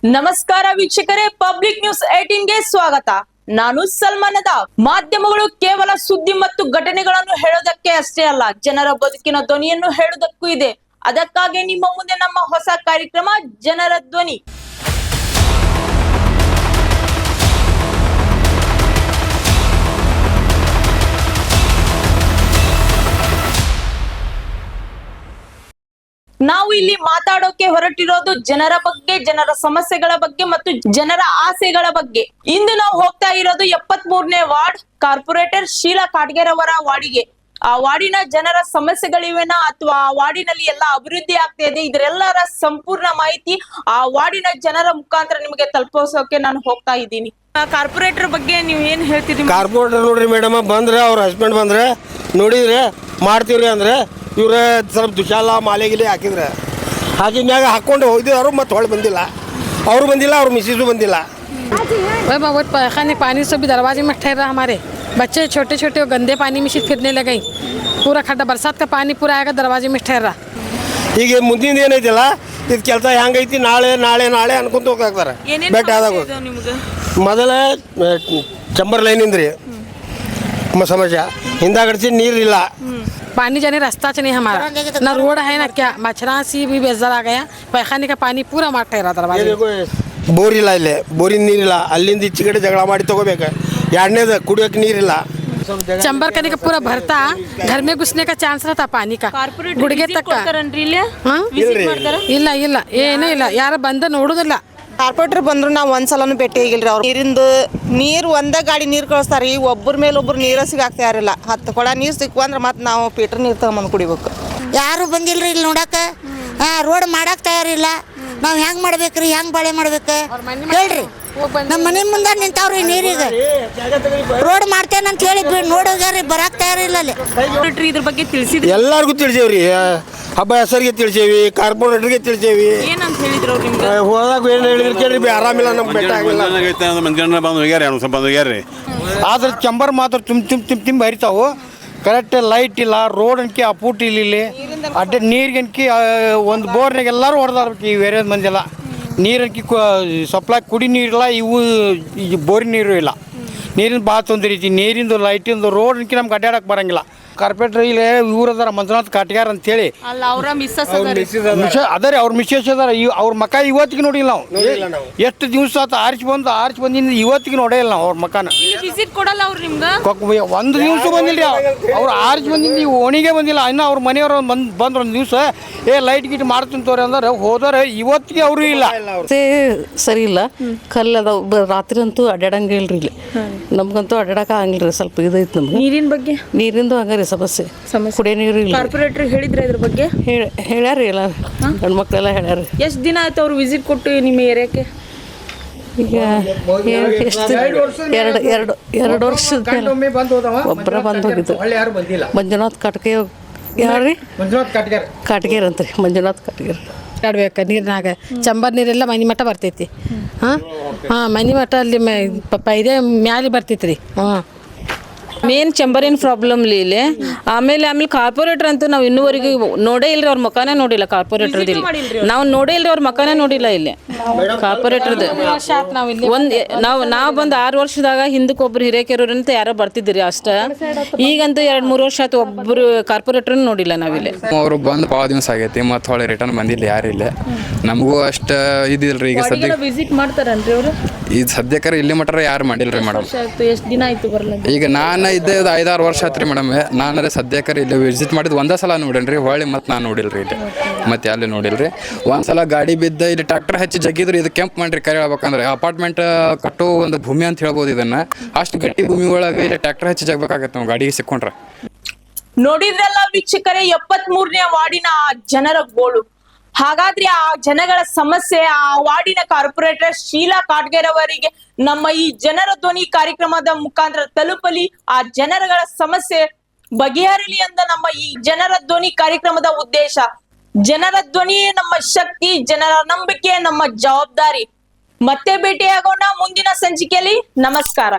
ನಮಸ್ಕಾರ ವೀಕ್ಷಕರೇ, public news 18 ಗೆ ಸ್ವಾಗತ. ನಾನು ಸಲ್ಮಾನದ. ಮಾಧ್ಯಮಗಳು ಕೇವಲ ಸುದ್ದಿ ಮತ್ತು ಘಟನೆಗಳನ್ನು ಹೇಳೋದಕ್ಕೆ ಅಷ್ಟೇ ಅಲ್ಲ, ಜನರ ಬದುಕಿನ ಧ್ವನಿಯನ್ನು ಹೇಳೋದಕ್ಕೂ ಇದೆ. ಅದಕ್ಕಾಗಿ ನಿಮ್ಮ ಮುಂದೆ ನಮ್ಮ ಹೊಸ ಕಾರ್ಯಕ್ರಮ ಜನರ ಧ್ವನಿ. ನಾವು ಇಲ್ಲಿ ಮಾತಾಡೋಕೆ ಹೊರಟಿರೋದು ಜನರ ಬಗ್ಗೆ, ಜನರ ಸಮಸ್ಯೆಗಳ ಬಗ್ಗೆ ಮತ್ತು ಜನರ ಆಸೆಗಳ ಬಗ್ಗೆ. ಇಂದು ನಾವು ಹೋಗ್ತಾ ಇರೋದು 73ನೇ ವಾರ್ಡ್ ಕಾರ್ಪೊರೇಟರ್ ಶೀಲಾ ಕಾಟ್ಗೇರ್ ಅವರ ವಾರ್ಡಿಗೆ. ಆ ವಾರ್ಡಿನ ಜನರ ಸಮಸ್ಯೆಗಳಿವೆನಾ ಅಥವಾ ಆ ವಾರ್ಡಿನಲ್ಲಿ ಎಲ್ಲ ಅಭಿವೃದ್ಧಿ ಆಗ್ತಾ ಇದೆ, ಇದರೆಲ್ಲರ ಸಂಪೂರ್ಣ ಮಾಹಿತಿ ಆ ವಾರ್ಡಿನ ಜನರ ಮುಖಾಂತರ ನಿಮಗೆ ತಲುಪಿಸೋಕೆ ನಾನು ಹೋಗ್ತಾ ಇದ್ದೀನಿ. ಕಾರ್ಪೊರೇಟರ್ ಬಗ್ಗೆ ನೀವು ಏನ್ ಹೇಳ್ತೀರಿ? ಕಾರ್ಪೊರೇಟರ್ ನೋಡ್ರಿ ಮೇಡಮ್, ಬಂದ್ರೆ ಅವ್ರ ಹಸ್ಬೆಂಡ್ ಬಂದ್ರೆ ನೋಡಿದ್ರೆ ಮಾಡ್ತೀವ್ರಿ ಅಂದ್ರೆ ಇವ್ರ ಸ್ವಲ್ಪ ದುಶಾಲ ಮಾಲೆಗಿಲೆ ಹಾಕಿದ್ರೆ ಹಾಕಿದ್ಮ್ಯಾಗ ಹಾಕೊಂಡು ಹೋಗಿದ್ರು, ಮತ್ತೆ ಹೊಳೆ ಬಂದಿಲ್ಲ. ಅವರು ಬಂದಿಲ್ಲ, ಅವ್ರ ಮಿಸಿಸು ಬಂದಿಲ್ಲ. खाने पानी से भी दरवाजे में ठहर रहा. हमारे बच्चे छोटे छोटे गंदे पानी में से फिरने लगे. पूरा खड्डा, बरसात का पानी पूरा आएगा, दरवाजे में ठहर रहा. ಈಗ ಮುಂದಿನ ಏನೈತಿಲ್ಲ ಇದು ಕೆಲಸ ಹೆಂಗೈತಿ, ನಾಳೆ ನಾಳೆ ನಾಳೆ ಅನ್ಕೊಂತ ಹೋಗ್ತಾರೆ. ಬೆಟ್ಟ ಆದಾಗ ಮೊದಲ ಚಂಬರ್ ಲೈನಿಂದ ರೀ ಸಮಸ್ಯೆ, ಹಿಂದಾಗಡಿಸಿ ನೀರಿಲ್ಲ. पानी जाने रास्ता नहीं हमारा, ना रोड है ना क्या. मच्छरा सी भी बेजार आ गया. पैखाने का पानी पूरा मार ठहरा दरवाजे. ಬೋರ್ ಇಲ್ಲ, ಇಲ್ಲಿ ಬೋರಿನ ನೀರಿಲ್ಲ. ಅಲ್ಲಿಂದ ಈಚೆ ಕಡೆ ಜಗಳ ಮಾಡಿ ತಗೋಬೇಕು. ಎರಡನೇದು ಕುಡಿಯೋಕೆ ನೀರಿಲ್ಲ. चंबर करने का पूरा भरता, घर में घुसने का चांस रहता पानी का. गुड़गे तक ಇಲ್ಲ ಇಲ್ಲ ಏನೂ ಇಲ್ಲ, ಯಾರು ಬಂದು ನೋಡುದಿಲ್ಲ. ಕಾರ್ಪೊರೇಟರ್ ಬಂದ್ರು ನಾವು ಒಂದ್ಸಲನು ಭೇಟಿ ಆಗಿಲ್ರಿ. ಅವ್ರು ನೀರು ಒಂದೇ ಗಾಡಿ ನೀರು ಕಳಿಸ್ತಾರೆ. ಈ ಒಬ್ಬರ ಮೇಲೆ ಒಬ್ರು ನೀರು ಸಿಗಾಕ್ತಾ ಇರಲಿಲ್ಲ. 10 ಕೊಡ ನೀರು ಸಿಕ್ಕು ಅಂದ್ರೆ ಮತ್ತೆ ನಾವು ಪೀಟರ್ ನೀರು ತಗೊಂಬಂದು ಕುಡಿಬೇಕು. ಯಾರು ಬಂದಿಲ್ರಿ ಇಲ್ಲಿ ನೋಡಕ್ಕೆ. ರೋಡ್ ಮಾಡಕ್ಕೆ ತಯಾರಿಲ್ಲ. ನಾವು ಹೆಂಗೆ ಮಾಡ್ಬೇಕ್ರಿ, ಹೆಂಗೆ ಬಾಳೆ ಮಾಡ್ಬೇಕು ಹೇಳ್ರಿ. ನಮ್ಮ ಮನೆ ಮುಂದೆ ನಿಂತಾವ್ರಿ ನೀರಿಗೆ. ರೋಡ್ ಮಾಡ್ತೇನಂತ ಹೇಳಿ ನೋಡೋಗ್ಯಾರಿ, ಬರಕ್ಕೆ ತಯಾರಿಲ್ಲ ಅಲ್ಲಿ. ಇದ್ರ ಬಗ್ಗೆ ತಿಳಿಸಿದ್ರಿ? ಎಲ್ಲರಿಗೂ ತಿಳಿಸೇವ್ರಿ. ಹಬ್ಬ ಹೆಸರಿಗೆ ತಿಳಿಸೇವಿ, ಕಾರ್ಪೊರೇಟರ್ಗೆ ತಿಳಿಸೇವಿ. ಏನಂತ ಹೇಳಿದ್ರು ಅವ್ರು ನಿಮ್ಗೆ? ಹೋದಾಗ ಏನು ಹೇಳಿದ್ರು ಕೇಳ್ರಿ, ಆರಾಮಿಲ್ಲ, ನಮ್ಗೆ ಬೆಟ್ಟ ಆಗಿಲ್ಲ. ಆದ್ರೆ ಚಂಬರ್ ಮಾತ್ರ ತುಂಬ ಹರಿತಾವು. ಕರೆಕ್ಟ್ ಲೈಟ್ ಇಲ್ಲ, ರೋಡ್ ಅನ್ಕಿ ಅಪೂಟ್ ಇಲ್ಲ. ಇಲ್ಲಿ ಅಡ್ಡೆ ನೀರಿಗೆ ಅನ್ಕಿ ಒಂದು ಬೋರ್ನಾಗ ಎಲ್ಲರೂ ಹೊಡೆದಾರ್ಬೇಕು. ಈ ಏರಿಯಾದ ಮಂದಿಲ್ಲ ನೀರು ಅನ್ಕಿ ಸಪ್ಲೈ ಕುಡಿ ನೀರಿಲ್ಲ. ಇವು ಬೋರಿನ ನೀರು ಇಲ್ಲ. ನೀರಿನ ಭಾಳ ತೊಂದರೆ ಐತಿ. ನೀರಿಂದು ಲೈಟಿಂದು ರೋಡ್ ಅನ್ಕಿ ನಮ್ಗೆ ಅಡ್ಡಾಡಕ್ಕೆ ಬರಂಗಿಲ್ಲ. ಕಾರ್ಪೊರೇಟರ್ ಇಲ್ಲಿ ಇವ್ರದಾರ ಮಂಜುನಾಥ್ ಕಾಟ್ಗ್ಯಾರ್ ಅಂತೇಳಿ ಅದಾರೆ. ಅವ್ರ ಮಿಸ್ಸಸ್ ಅದಾರ. ಅವ್ರ ಮಕ ಇವತ್ತಿಗೆ ನೋಡಿಲ್ಲ ನಾವು. ಎಷ್ಟು ದಿವಸ ಆತ ಆರ್ಚ್ ಬಂದಿಂದ ಇವತ್ತಿಗೆ ನೋಡಿಲ್ಲ ನಾವು ಅವ್ರ ಮಕಾನ. ಒಂದು ದಿವಸ ಬಂದಿಲ್ಲ ಅವ್ರು ಆರ್ಚ್ ಬಂದಿಂದ ಓಣಿಗೆ ಬಂದಿಲ್ಲ. ಇನ್ನು ಅವ್ರ ಮನೆಯವ್ರ ಬಂದ್ರು ಒಂದು ದಿವಸ ಲೈಟ್ ಗಿಟ್ ಮಾಡ್ತೀನಿ ತೋರಿ ಅಂದ್ರೆ ಹೋದರೆ ಇವತ್ತಿಗೆ ಅವರು ಇಲ್ಲ. ಸರಿ ಇಲ್ಲ, ಕಲ್ಲದ ರಾತ್ರಿ ಅಂತೂ ಅಡ್ಡಾಡಂಗೆ ಇಲ್ರಿ. ಇಲ್ಲಿ ನಮ್ಗಂತೂ ಅಡ್ಡಾಡಕ ಆಗಂಗಿಲ್ರಿ. ಸ್ವಲ್ಪ ಇದೈತಿ ನಮ್ಗೆ ನೀರಿನ ಬಗ್ಗೆ. ನೀರಿಂದು ಹಂಗಾರಿ ಸಮಸ್ಯೆ. ಕುಡಿಯೋ ನೀರು ಇಲ್ಲ. ಕಾರ್ಪೊರೇಟರ್ ಹೇಳಿದ್ರೆ ಇದ್ರ ಬಗ್ಗೆ? ಹೇಳ್ಯಾರಿ, ಎಲ್ಲ ಗಂಡು ಮಕ್ಕಳೆಲ್ಲ ಹೇಳ್ಯಾರಿ. ಎಷ್ಟು ದಿನ ಆಯ್ತು ಅವ್ರು ವಿಸಿಟ್ ಕೊಟ್ಟು ನಿಮ್ಮ ಏರಿಯಾಕ್ಕೆ? ಈಗ ಎರಡು ವರ್ಷದ ಒಬ್ಬರ ಬಂದು ಹೋಗಿದ್ದು. ಮಂಜುನಾಥ್ ಕಾಟ್ಗೆ ಯಾರ್ರಿ? ಕಾಟ್ಗೇರ್ ಅಂತ್ರಿ, ಮಂಜುನಾಥ್ ಕಾಟ್ಗೇರ್. ಆಡ್ಬೇಕು ನೀರಿನಾಗ. ಚಂಬರ್ ನೀರೆಲ್ಲ ಮನೆ ಮಠ ಬರ್ತೈತಿ. ಮನೆ ಮಠ ಅಲ್ಲಿ ಪೈದೆ ಮ್ಯಾಲೆ ಬರ್ತೈತಿ ರೀ. ಮೇನ್ ಚಂಬರಿನ ಪ್ರಾಬ್ಲಮ್ ಇಲ್ಲಿ. ಆಮೇಲೆ ಕಾರ್ಪೊರೇಟರ್ ಅಂತೂ ನಾವು ಇನ್ನೂವರೆಗೂ ನೋಡೇ ಇಲ್ರಿ. ಅವ್ರ ಮಕಾನೇ ನೋಡಿಲ್ಲ ಕಾರ್ಪೊರೇಟರ್ದು. ಇಲ್ಲಿ ನಾವು ನೋಡೇ ಇಲ್ರಿ, ಅವ್ರ ಮಕಾನೇ ನೋಡಿಲ್ಲ ಇಲ್ಲಿ ಕಾರ್ಪೊರೇಟರ್ದು. ನಾವು ಬಂದು 6 ವರ್ಷದಾಗ ಹಿಂದಕ್ಕೆ ಒಬ್ರು ಹಿರೇಕೆರೂರು ಅಂತ ಯಾರೋ ಬರ್ತಿದ್ರಿ ಅಷ್ಟ. ಈಗಂತೂ 2-3 ವರ್ಷ ಆಯ್ತು ಒಬ್ಬರು ಕಾರ್ಪೊರೇಟರ್ ನೋಡಿಲ್ಲ ನಾವಿಲ್ಲಿ. ಅವರು ಬಂದು ಭಾಳ ದಿವಸ ಆಗೈತಿ, ಮತ್ತೆ ಹೊಳೆ ರಿಟರ್ನ್ ಬಂದಿಲ್ಲ ಯಾರು ಇಲ್ಲ. ನಮಗೂ ಅಷ್ಟು ಇದಿಲ್ರಿ. ಈಗ ಸದ್ಯ ವಿಸಿಟ್ ಮಾಡ್ತಾರನ್ರಿ ಅವರು? ಈಗ ಸದ್ಯಕ್ಕೆ ಇಲ್ಲಿ ಮಟ್ಟ ಯಾರು ಮಾಡಿಲ್ರಿ ಮೇಡಮ್. ಎಷ್ಟು ದಿನ ಆಯ್ತು ಬರಲ್ಲ? ಈಗ ನಾನು ಇದ್ದೆ 5-6 ವರ್ಷ ಆಯ್ತು ರೀ ಮೇಡಮ್. ನಾನು ಸದ್ಯಕ್ಕೆ ಇಲ್ಲಿ ವಿಸಿಟ್ ಮಾಡಿದ್ದು ಒಂದೇ ಸಲ ನೋಡೇನ್ರಿ. ಹೊಳ್ಳಿ ಮತ್ತೆ ನಾನು ನೋಡಿಲ್ರಿ ಇಲ್ಲಿ, ಮತ್ತೆ ಅಲ್ಲಿ ನೋಡಿಲ್ರಿ. ಒಂದ್ಸಲ ಗಾಡಿ ಬಿದ್ದ ಇಲ್ಲಿ ಟ್ರ್ಯಾಕ್ಟರ್ ಹಚ್ಚಿ ಜಗ್ಗಿದ್ರು. ಇದು ಕೆಂಪ್ ಮಾಡ್ರಿ ಕರೆ ಹೇಳ್ಬೇಕಂದ್ರೆ ಅಪಾರ್ಟ್ಮೆಂಟ್ ಕಟ್ಟೋ ಒಂದು ಭೂಮಿ ಅಂತ ಹೇಳ್ಬೋದು. ಇದನ್ನ ಅಷ್ಟು ಗಟ್ಟಿ ಭೂಮಿ ಒಳಗೆ ಇಲ್ಲಿ ಟ್ರ್ಯಾಕ್ಟರ್ ಹಚ್ಚಿ ಜಗ್ಬೇಕಾಗತ್ತೆ ನಾವು ಗಾಡಿಗೆ ಸಿಕ್ಕೊಂಡ್ರೆ. ನೋಡಿದ್ರಲ್ಲ ವೀಕ್ಷಕರೇ, 73ನೇ ವಾರ್ಡಿನ ಜನರ ಗೋಳು. ಹಾಗಾದ್ರೆ ಆ ಜನಗಳ ಸಮಸ್ಯೆ ಆ ವಾರ್ಡಿನ ಕಾರ್ಪೊರೇಟರ್ ಶೀಲಾ ಕಾಟ್ಗೇರ್ ಅವರಿಗೆ ನಮ್ಮ ಈ ಜನರ ಧ್ವನಿ ಕಾರ್ಯಕ್ರಮದ ಮುಖಾಂತರ ತಲುಪಲಿ, ಆ ಜನರಗಳ ಸಮಸ್ಯೆ ಬಗೆಹರಲಿ ಅಂತ ನಮ್ಮ ಈ ಜನರ ಧ್ವನಿ ಕಾರ್ಯಕ್ರಮದ ಉದ್ದೇಶ. ಜನರ ಧ್ವನಿಯೇ ನಮ್ಮ ಶಕ್ತಿ, ಜನರ ನಂಬಿಕೆ ನಮ್ಮ ಜವಾಬ್ದಾರಿ. ಮತ್ತೆ ಭೇಟಿಯಾಗೋಣ ಮುಂದಿನ ಸಂಚಿಕೆಯಲ್ಲಿ. ನಮಸ್ಕಾರ.